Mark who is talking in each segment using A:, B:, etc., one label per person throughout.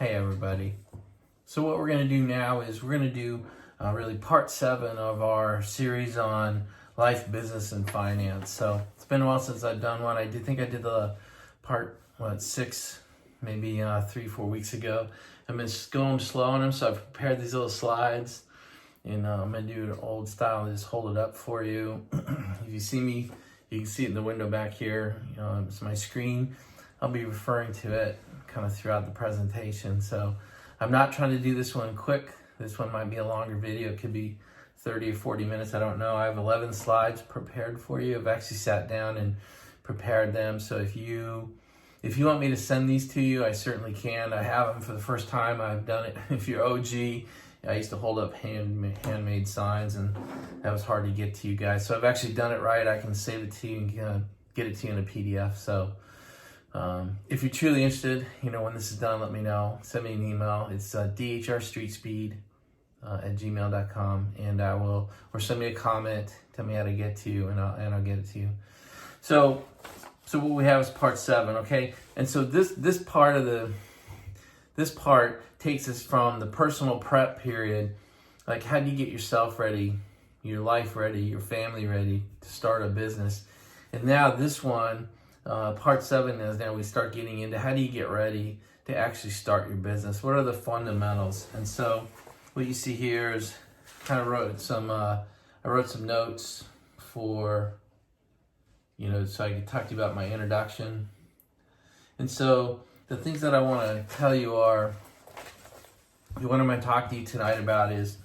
A: Hey everybody. So what we're going to do now is we're going to do really part 7 of our series on life, business, and finance. So it's been a while since I've done one. I think I did the part 6, maybe 3-4 weeks ago. I've been going slow on them, so I've prepared these little slides, and I'm going to do an old style, just hold it up for you. If you see me, you can see it in the window back here. It's my screen. I'll be referring to it kind of throughout the presentation. So I'm not trying to do this one quick. This one might be a longer video. It could be 30 or 40 minutes. I don't know. I have 11 slides prepared for you. I've actually sat down and prepared them. So if you want me to send these to you, I certainly can. I have them for the first time. I've done it. If you're OG, I used to hold up handmade signs, and that was hard to get to you guys. So I've actually done it right. I can save it to you and get it to you in a PDF. So if you're truly interested, when this is done, let me know. Send me an email. It's drstreetspeed@gmail.com, and or send me a comment. Tell me how to get to you, and I'll get it to you. So what we have is part 7, okay? And so this part takes us from the personal prep period, like how do you get yourself ready, your life ready, your family ready to start a business. And now this one, part 7 is now we start getting into how do you get ready to actually start your business. What are the fundamentals? And so what you see here is kind of I wrote some notes for, so I could talk to you about my introduction. And so the things that I want to tell you are, what I'm going to talk to you tonight about is,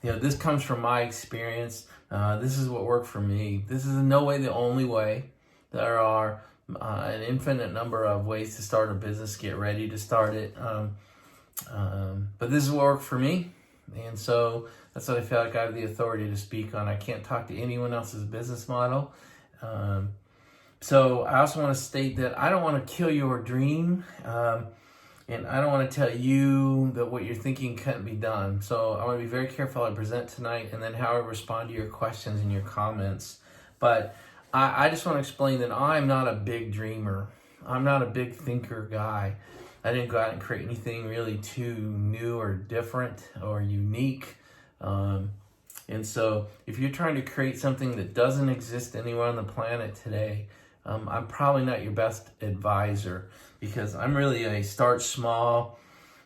A: this comes from my experience. This is what worked for me. This is in no way the only way. There are an infinite number of ways to start a business, get ready to start it. But this is what worked for me. And so that's what I feel like I have the authority to speak on. I can't talk to anyone else's business model. So I also want to state that I don't want to kill your dream. And I don't want to tell you that what you're thinking can't be done. So I want to be very careful how I present tonight, and then how I respond to your questions and your comments. But I just want to explain that I'm not a big dreamer. I'm not a big thinker guy. I didn't go out and create anything really too new or different or unique. And so if you're trying to create something that doesn't exist anywhere on the planet today, I'm probably not your best advisor, because I'm really a start small,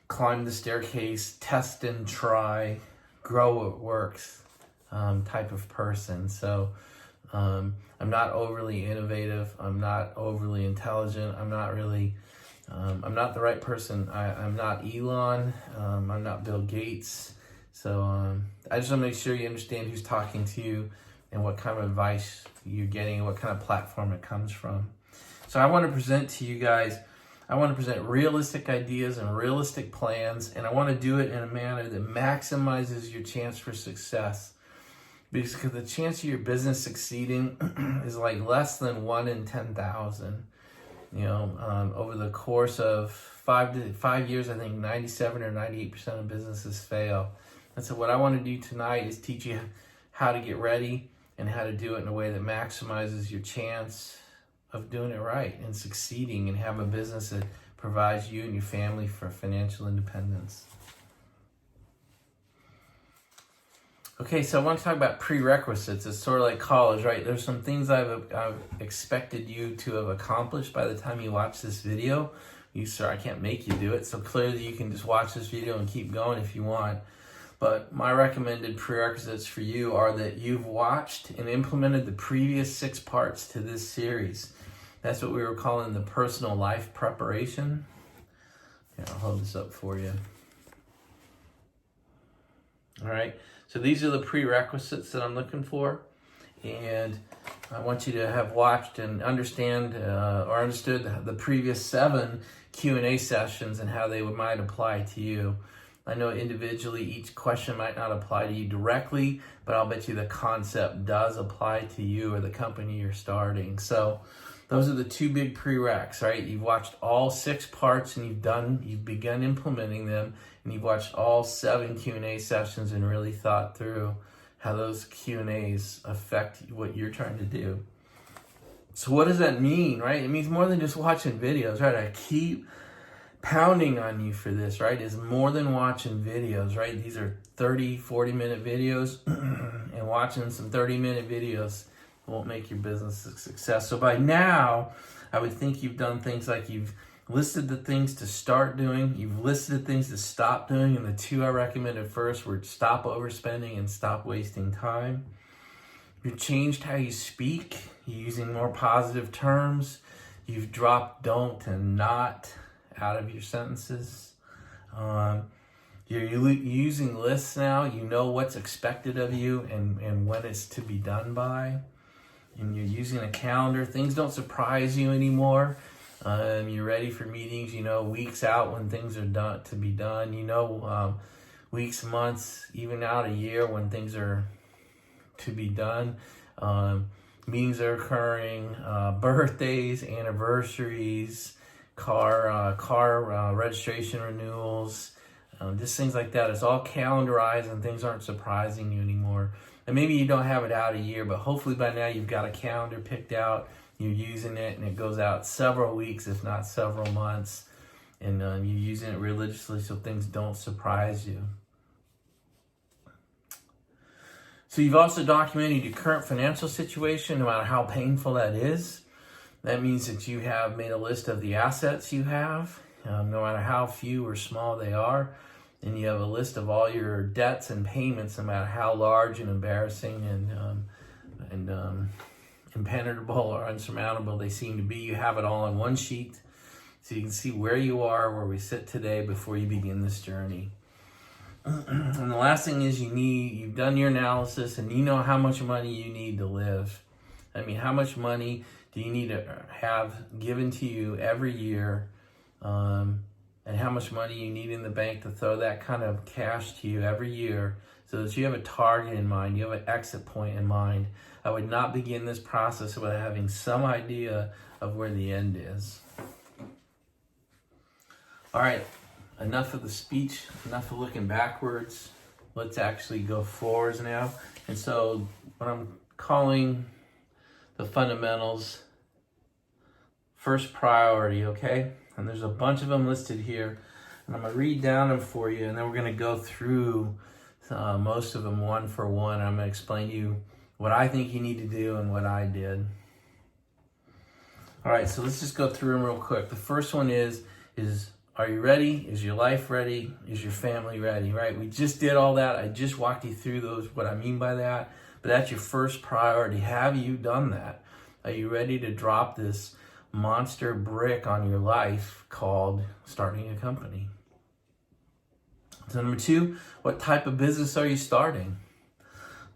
A: climb the staircase, test and try, grow what works type of person. So I'm not overly innovative. I'm not overly intelligent. I'm not the right person. I'm not Elon. I'm not Bill Gates. So I just want to make sure you understand who's talking to you and what kind of advice you're getting and what kind of platform it comes from. So I want to present to you guys, I want to present realistic ideas and realistic plans, and I want to do it in a manner that maximizes your chance for success. Because the chance of your business succeeding is like less than 1 in 10,000. Over the course of 5 years, I think 97 or 98% of businesses fail. And so what I want to do tonight is teach you how to get ready and how to do it in a way that maximizes your chance of doing it right and succeeding and have a business that provides you and your family for financial independence. Okay, so I want to talk about prerequisites. It's sort of like college, right? There's some things I've expected you to have accomplished by the time you watch this video. I can't make you do it, so clearly you can just watch this video and keep going if you want. But my recommended prerequisites for you are that you've watched and implemented the previous 6 parts to this series. That's what we were calling the personal life preparation. Here, I'll hold this up for you. All right, so these are the prerequisites that I'm looking for. And I want you to have watched and understood the previous 7 Q&A sessions and how they might apply to you. I know individually each question might not apply to you directly, but I'll bet you the concept does apply to you or the company you're starting. So those are the 2 big prereqs, right? You've watched all 6 parts and you've begun implementing them, and you've watched all 7 Q&A sessions and really thought through how those Q&As affect what you're trying to do. So what does that mean, right? It means more than just watching videos, right? I keep pounding on you for this, right, is more than watching videos, right? These are 30, 40-minute videos, and watching some 30-minute videos won't make your business a success. So by now, I would think you've done things like you've listed the things to start doing, you've listed the things to stop doing, and the two I recommended first were stop overspending and stop wasting time. You've changed how you speak, you're using more positive terms, you've dropped don't and not out of your sentences. You're using lists now. You know what's expected of you and when it's to be done by. And you're using a calendar. Things don't surprise you anymore. You're ready for meetings, weeks out when things are done to be done. Weeks, months, even out a year when things are to be done. Meetings are occurring, birthdays, anniversaries, car registration renewals, just things like that. It's all calendarized and things aren't surprising you anymore. And maybe you don't have it out a year, but hopefully by now you've got a calendar picked out, you're using it, and it goes out several weeks, if not several months, and you're using it religiously so things don't surprise you. So you've also documented your current financial situation, no matter how painful that is. That means that you have made a list of the assets you have, no matter how few or small they are. And you have a list of all your debts and payments, no matter how large and embarrassing and impenetrable or unsurmountable they seem to be. You have it all on one sheet, so you can see where you are, where we sit today before you begin this journey. And the last thing is you've done your analysis and you know how much money you need to live. I mean, how much money do you need to have given to you every year, and how much money you need in the bank to throw that kind of cash to you every year so that you have a target in mind, you have an exit point in mind. I would not begin this process without having some idea of where the end is. All right, enough of the speech, enough of looking backwards. Let's actually go forwards now. And so what I'm calling the fundamentals, first priority, okay? And there's a bunch of them listed here. And I'm going to read down them for you, and then we're going to go through most of them one for one. I'm going to explain to you what I think you need to do and what I did. All right, so let's just go through them real quick. The first one is are you ready? Is your life ready? Is your family ready, right? We just did all that. I just walked you through what I mean by that. But that's your first priority. Have you done that? Are you ready to drop this monster brick on your life called starting a company? So number 2, what type of business are you starting?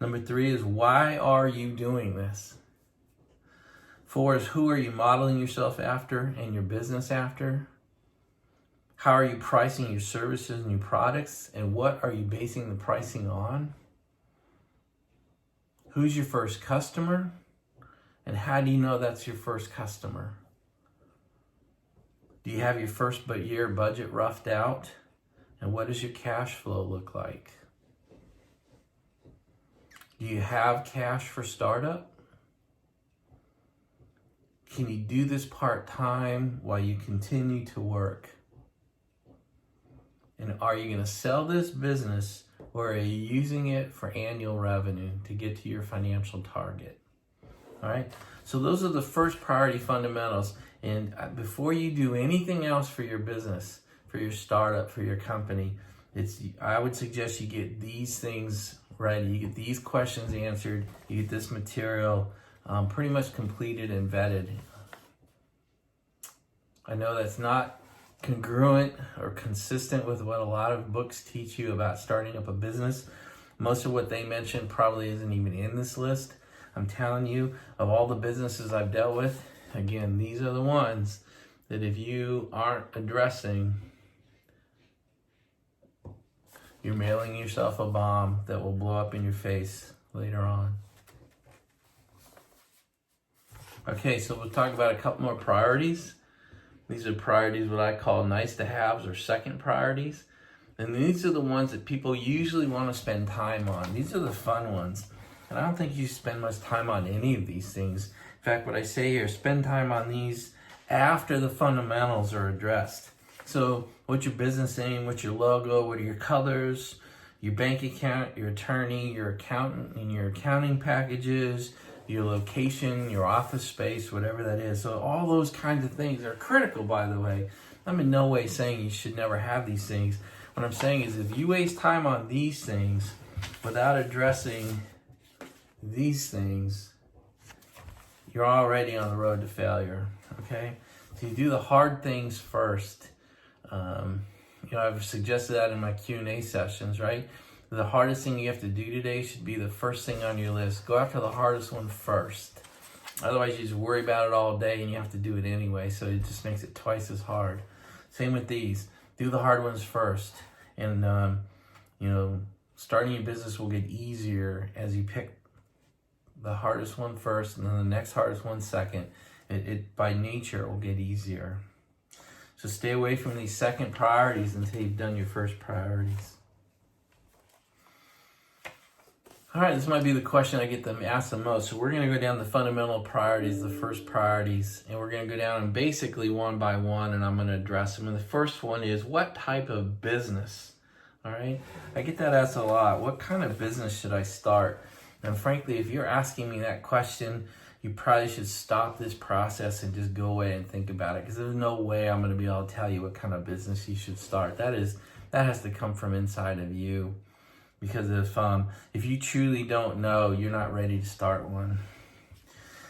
A: Number 3 is why are you doing this? 4 is who are you modeling yourself after and your business after? How are you pricing your services and your products, and what are you basing the pricing on? Who's your first customer, and how do you know that's your first customer? Do you have your first year budget roughed out, and what does your cash flow look like? Do you have cash for startup? Can you do this part-time while you continue to work? And are you going to sell this business, or are you using it for annual revenue to get to your financial target? All right. So those are the first priority fundamentals. And before you do anything else for your business, for your startup, for your company, I would suggest you get these things ready. You get these questions answered. You get this material pretty much completed and vetted. I know that's not congruent or consistent with what a lot of books teach you about starting up a business. Most of what they mention probably isn't even in this list. I'm telling you, of all the businesses I've dealt with, again, these are the ones that if you aren't addressing, you're mailing yourself a bomb that will blow up in your face later on. Okay, so we'll talk about a couple more priorities. These are priorities, what I call nice to haves or second priorities. And these are the ones that people usually want to spend time on. These are the fun ones. And I don't think you spend much time on any of these things. In fact, what I say here, spend time on these after the fundamentals are addressed. So what's your business name? What's your logo? What are your colors? Your bank account, your attorney, your accountant, and your accounting packages, your location, your office space, whatever that is. So all those kinds of things are critical, by the way. I'm in no way saying you should never have these things. What I'm saying is if you waste time on these things without addressing these things, you're already on the road to failure, okay? So you do the hard things first. I've suggested that in my Q&A sessions, right? The hardest thing you have to do today should be the first thing on your list. Go after the hardest one first. Otherwise, you just worry about it all day and you have to do it anyway, so it just makes it twice as hard. Same with these. Do the hard ones first. And, starting your business will get easier as you pick the hardest one first and then the next hardest one second. It by nature will get easier. So stay away from these second priorities until you've done your first priorities. All right, this might be the question I get them asked the most. So we're going to go down the fundamental priorities, the first priorities, and we're going to go down them basically one by one, and I'm going to address them. And the first one is, what type of business? All right, I get that asked a lot. What kind of business should I start? And frankly, if you're asking me that question, you probably should stop this process and just go away and think about it, because there's no way I'm going to be able to tell you what kind of business you should start. That has to come from inside of you, because if you truly don't know, you're not ready to start one.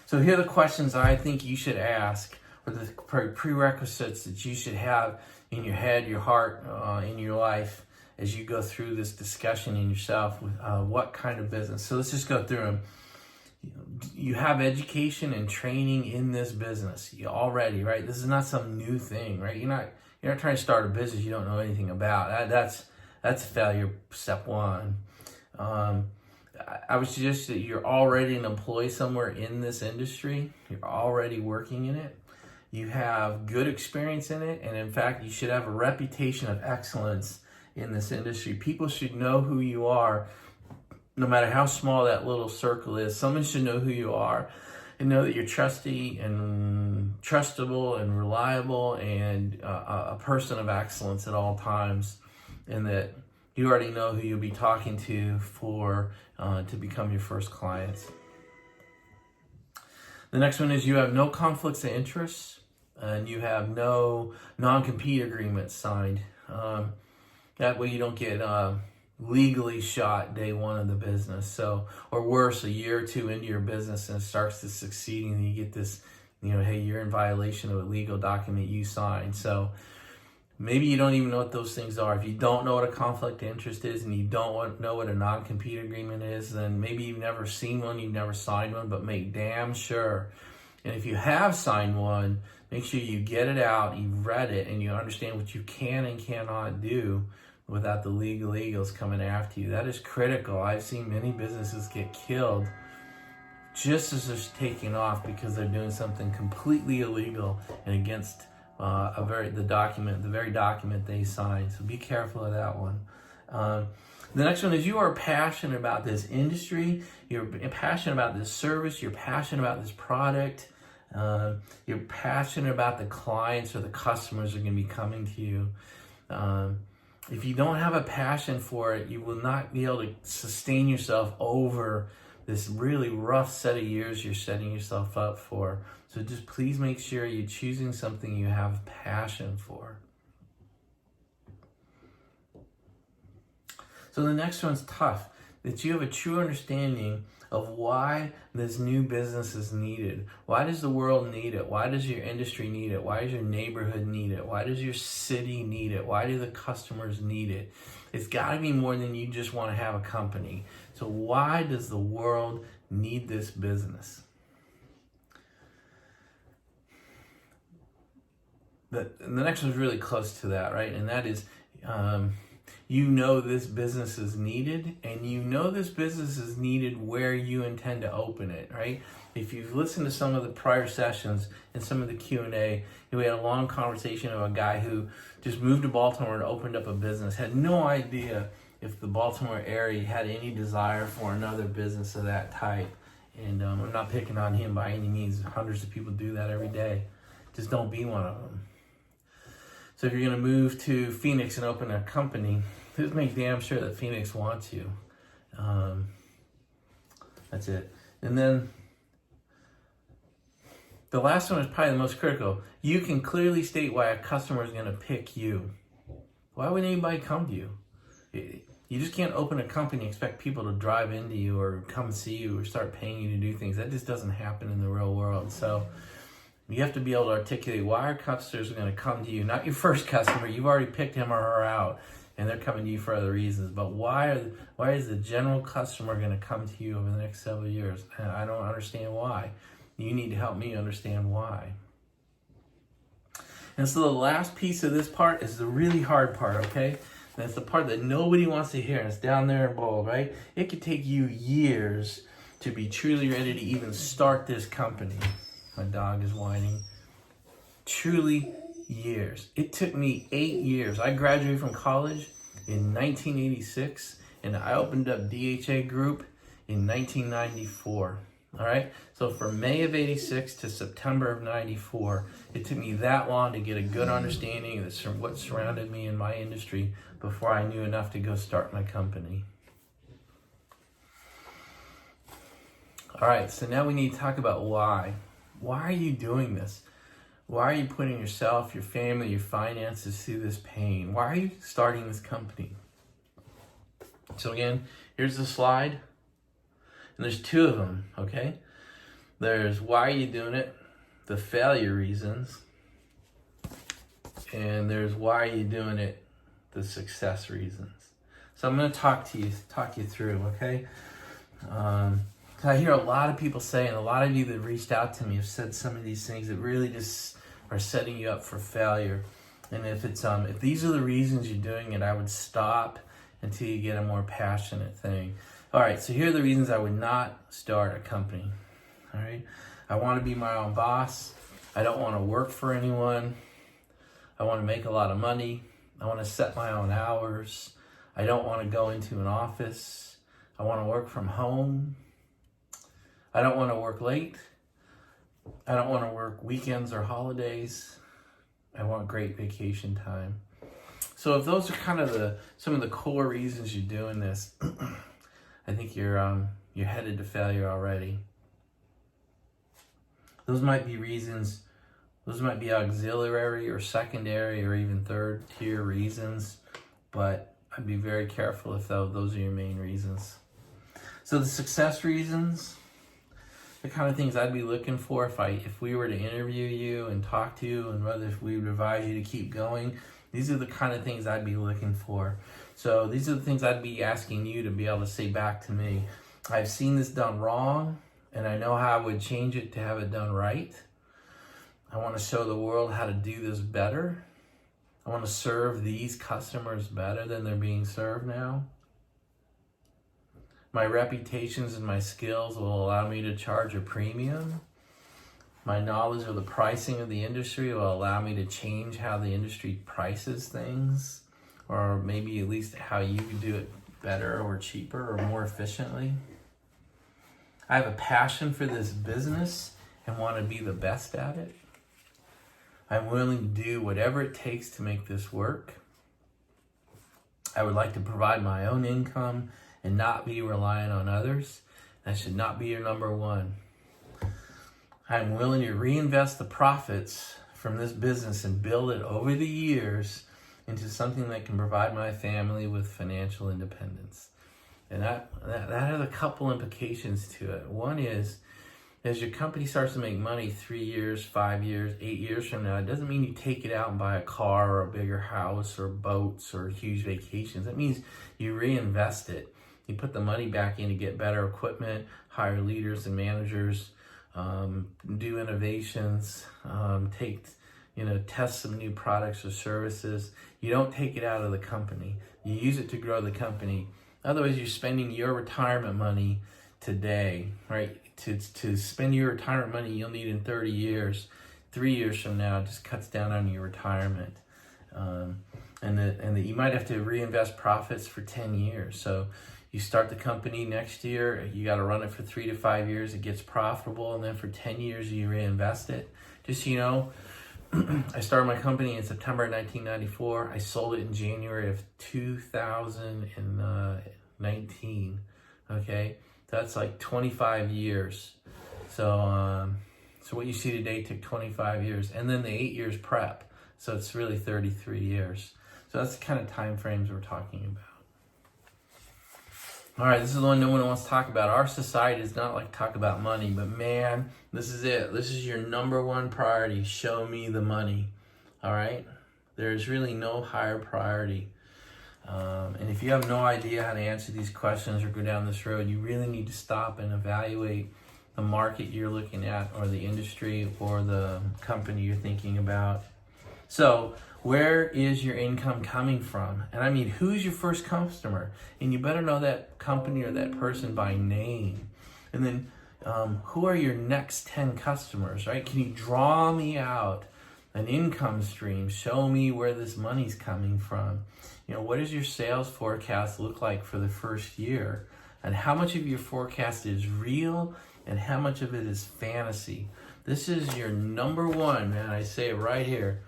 A: So here are the questions I think you should ask, or the prerequisites that you should have in your head, your heart, in your life as you go through this discussion in yourself. What kind of business? So let's just go through them. You have education and training in this business. You already, right? This is not some new thing, right? You're not trying to start a business you don't know anything about. That's failure, step one. I would suggest that you're already an employee somewhere in this industry. You're already working in it. You have good experience in it. And in fact, you should have a reputation of excellence in this industry. People should know who you are, no matter how small that little circle is. Someone should know who you are and know that you're trusty and trustable and reliable and a person of excellence at all times, and that you already know who you'll be talking to to become your first clients. The next one is you have no conflicts of interest and you have no non-compete agreements signed. That way you don't get legally shot day one of the business. So, or worse, a year or two into your business and it starts to succeeding and you get this, hey, you're in violation of a legal document you signed. So maybe you don't even know what those things are. If you don't know what a conflict of interest is and you don't know what a non-compete agreement is, then maybe you've never seen one, you've never signed one, but make damn sure. And if you have signed one, make sure you get it out, you've read it, and you understand what you can and cannot do without the legal eagles coming after you. That is critical. I've seen many businesses get killed just as they're taking off because they're doing something completely illegal and against the very document they signed. So be careful of that one. The next one is you are passionate about this industry, you're passionate about this service, you're passionate about this product, you're passionate about the clients or the customers that are going to be coming to you. If you don't have a passion for it, you will not be able to sustain yourself over this really rough set of years you're setting yourself up for. So just please make sure you're choosing something you have passion for. So the next one's tough, that you have a true understanding of why this new business is needed. Why does the world need it? Why does your industry need it? Why does your neighborhood need it? Why does your city need it? Why do the customers need it? It's got to be more than you just want to have a company. So why does the world need this business? The next one's really close to that, right? And that is, you know this business is needed, and you know this business is needed where you intend to open it, right? If you've listened to some of the prior sessions and some of the Q&A, we had a long conversation of a guy who just moved to Baltimore and opened up a business, had no idea if the Baltimore area had any desire for another business of that type. And I'm not picking on him by any means. Hundreds of people do that every day. Just don't be one of them. So if you're going to move to Phoenix and open a company, just make damn sure that Phoenix wants you. That's it. And then the last one is probably the most critical. You can clearly state why a customer is going to pick you. Why would anybody come to you? You just can't open a company and expect people to drive into you or come see you or start paying you to do things. That just doesn't happen in the real world. So you have to be able to articulate why our customers are going to come to you. Not your first customer. You've already picked him or her out, and they're coming to you for other reasons. But why is the general customer going to come to you over the next several years? I don't understand why. You need to help me understand why. And so the last piece of this part is the really hard part, okay? That's the part that nobody wants to hear, and it's down there in bold, right? It could take you years to be truly ready to even start this company. My dog is whining. Truly years. It took me 8 years. I graduated from college in 1986, and I opened up DHA Group in 1994. All right, so from May of 86 to September of 94, it took me that long to get a good understanding of what surrounded me in my industry before I knew enough to go start my company. All right, so now we need to talk about why. Why are you doing this? Why are you putting yourself, your family, your finances through this pain? Why are you starting this company? So again, here's the slide. And there's two of them, okay? There's why are you doing it, the failure reasons, and there's why are you doing it, the success reasons. So I'm going to talk you through, okay? I hear a lot of people say, and a lot of you that reached out to me have said some of these things that really just are setting you up for failure. And if these are the reasons you're doing it, I would stop until you get a more passionate thing. All right, so here are the reasons I would not start a company. All right, I want to be my own boss. I don't want to work for anyone. I want to make a lot of money. I want to set my own hours. I don't want to go into an office. I want to work from home. I don't want to work late. I don't want to work weekends or holidays. I want great vacation time. So if those are kind of some of the core reasons you're doing this, I think you're headed to failure already. Those might be reasons, those might be auxiliary or secondary or even third tier reasons, but I'd be very careful if those are your main reasons. So the success reasons, the kind of things I'd be looking for if we were to interview you and talk to you, and whether if we would advise you to keep going, these are the kind of things I'd be looking for. So these are the things I'd be asking you to be able to say back to me. I've seen this done wrong, and I know how I would change it to have it done right. I want to show the world how to do this better. I want to serve these customers better than they're being served now. My reputations and my skills will allow me to charge a premium. My knowledge of the pricing of the industry will allow me to change how the industry prices things, or maybe at least how you can do it better or cheaper or more efficiently. I have a passion for this business and want to be the best at it. I'm willing to do whatever it takes to make this work. I would like to provide my own income and not be reliant on others. That should not be your number one. I'm willing to reinvest the profits from this business and build it over the years into something that can provide my family with financial independence. And that has a couple implications to it. One is, as your company starts to make money 3 years, 5 years, 8 years from now, it doesn't mean you take it out and buy a car or a bigger house or boats or huge vacations. That means you reinvest it. You put the money back in to get better equipment, hire leaders and managers, do innovations, test some new products or services. You don't take it out of the company. You use it to grow the company. Otherwise, you're spending your retirement money today, right? To spend your retirement money you'll need in 30 years, 3 years from now, it just cuts down on your retirement. And you might have to reinvest profits for 10 years. So you start the company next year, you got to run it for 3 to 5 years, it gets profitable, and then for 10 years you reinvest it. Just so you know, I started my company in September 1994. I sold it in January of 2019. Okay, that's like 25 years. So what you see today took 25 years, and then the 8 years prep. So it's really 33 years. So that's the kind of time frames we're talking about. All right, this is the one no one wants to talk about. Our society does not like to talk about money, but man, this is it. This is your number one priority. Show me the money. All right? There's really no higher priority. And if you have no idea how to answer these questions or go down this road, you really need to stop and evaluate the market you're looking at, or the industry, or the company you're thinking about. So, where is your income coming from? And I mean, who's your first customer? And you better know that company or that person by name. And then, who are your next 10 customers, right? Can you draw me out an income stream? Show me where this money's coming from. You know, what does your sales forecast look like for the first year? And how much of your forecast is real and how much of it is fantasy? This is your number one, man. I say it right here.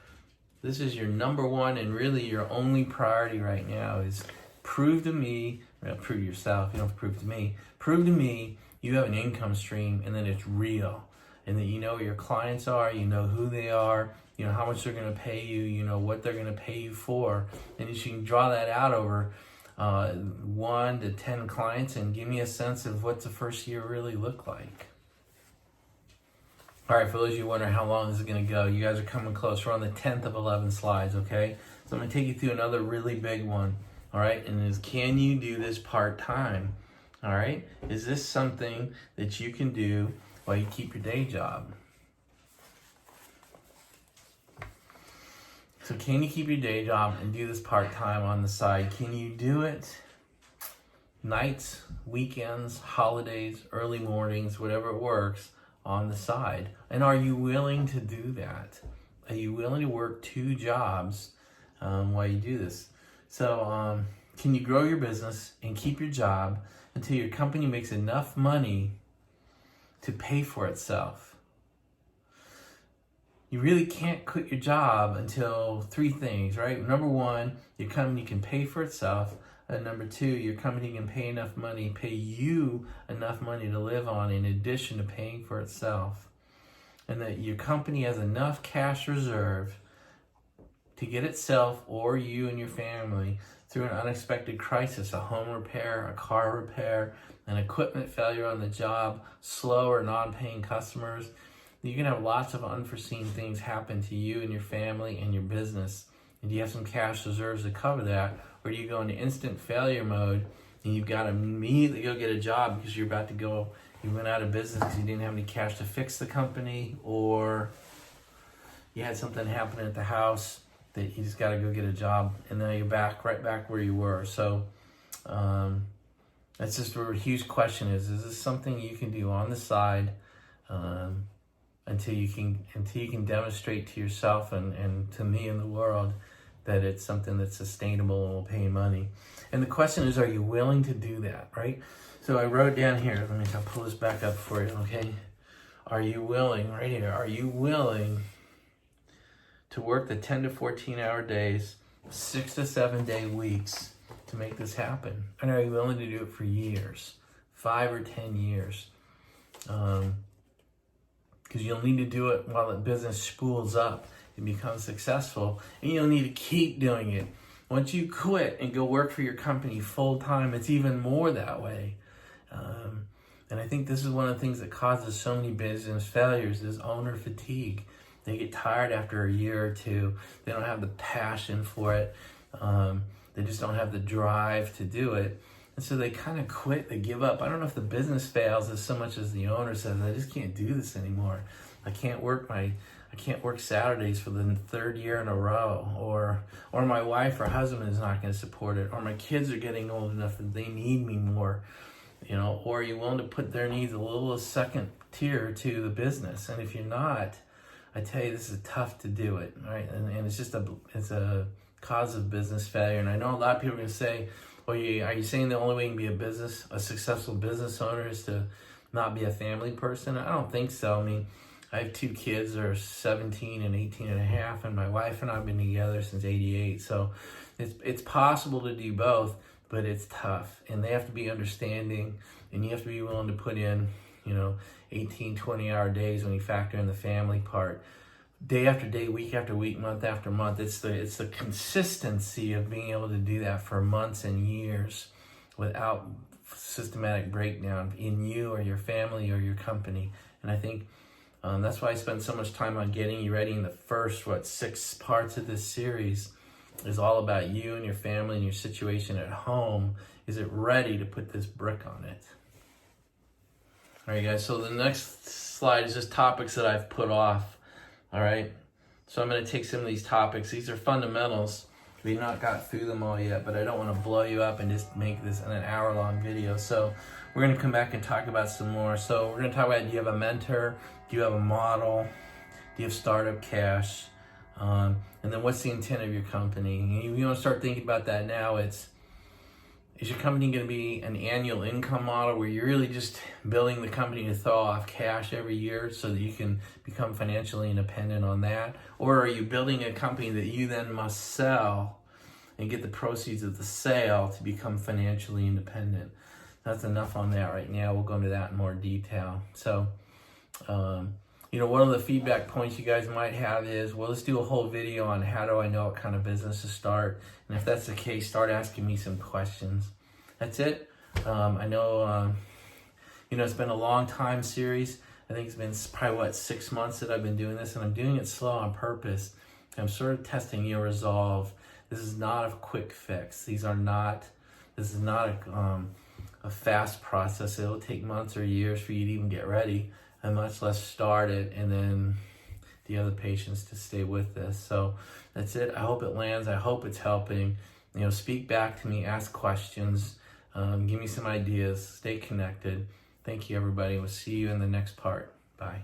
A: This is your number one and really your only priority right now is prove to me, prove to yourself, you don't have to prove to me, prove to me you have an income stream and that it's real. And that you know who your clients are, you know who they are, you know how much they're going to pay you, you know what they're going to pay you for. And you can draw that out over 1 to 10 clients and give me a sense of what the first year really look like. All right, for those of you wondering how long this is going to go, you guys are coming close. We're on the 10th of 11 slides, okay? So I'm going to take you through another really big one, all right? And it is, can you do this part-time, all right? Is this something that you can do while you keep your day job? So can you keep your day job and do this part-time on the side? Can you do it nights, weekends, holidays, early mornings, whatever it works, on the side? And are you willing to do that? Are you willing to work 2 jobs while you do this? So can you grow your business and keep your job until your company makes enough money to pay for itself? You really can't quit your job until 3 things, right? Number 1, your company can pay for itself. And number 2, your company can pay enough money, pay you enough money to live on in addition to paying for itself. And that your company has enough cash reserve to get itself or you and your family through an unexpected crisis, a home repair, a car repair, an equipment failure on the job, slow or non-paying customers. You can have lots of unforeseen things happen to you and your family and your business. And do you have some cash reserves to cover that? Or do you go into instant failure mode and you've got to immediately go get a job because you're about to go, you went out of business because you didn't have any cash to fix the company, or you had something happen at the house that you just got to go get a job, and now you're right back where you were. So that's just a huge question is this something you can do on the side until you can demonstrate to yourself and to me and the world that it's something that's sustainable and will pay money. And the question is, are you willing to do that, right? So I wrote down here, let me pull this back up for you, okay? Are you willing, right here, are you willing to work the 10 to 14 hour days, 6 to 7 day weeks to make this happen? And are you willing to do it for years, 5 or 10 years? Because you'll need to do it while the business spools up and becomes successful, and you'll need to keep doing it. Once you quit and go work for your company full time, it's even more that way. And I think this is one of the things that causes so many business failures is owner fatigue. They get tired after a year or 2. They don't have the passion for it. They just don't have the drive to do it. And so they kind of quit, they give up. I don't know if the business fails as so much as the owner says, I just can't do this anymore. I can't work Saturdays for the 3rd year in a row, or my wife or husband is not going to support it, or my kids are getting old enough that they need me more, or are you willing to put their needs a little second tier to the business? And if you're not, I tell you, this is tough to do it, right? And it's just it's a cause of business failure. And I know a lot of people are going to say, well, are you saying the only way you can be a successful business owner is to not be a family person? I don't think so. I mean, I have 2 kids that are 17 and 18 and a half, and my wife and I have been together since '88. So it's possible to do both, but it's tough. And they have to be understanding, and you have to be willing to put in, 18, 20-hour days when you factor in the family part. Day after day, week after week, month after month. It's the consistency of being able to do that for months and years without systematic breakdown in you or your family or your company. And I think that's why I spend so much time on getting you ready. In the first 6 parts of this series is all about you and your family and your situation at home. Is it ready to put this brick on it? All right, guys, so the next slide is just topics that I've put off. All right, so I'm going to take some of these topics. These are fundamentals. We've not got through them all yet, but I don't want to blow you up and just make this an hour-long video. So we're going to come back and talk about some more. So we're going to talk about, do you have a mentor? Do you have a model? Do you have startup cash? And then what's the intent of your company? And you want to start thinking about that now. Is your company going to be an annual income model where you're really just building the company to throw off cash every year so that you can become financially independent on that? Or are you building a company that you then must sell and get the proceeds of the sale to become financially independent? That's enough on that right now. We'll go into that in more detail. So, one of the feedback points you guys might have is, well, let's do a whole video on how do I know what kind of business to start. And if that's the case, start asking me some questions. That's it. I know, it's been a long time series. I think it's been probably, 6 months that I've been doing this, and I'm doing it slow on purpose. I'm sort of testing your resolve. This is not a quick fix. This is not a fast process. It'll take months or years for you to even get ready, and much less start it and then the other patients to stay with this. So that's it. I hope it lands. I hope it's helping. Speak back to me, ask questions, give me some ideas, stay connected. Thank you, everybody. We'll see you in the next part. Bye.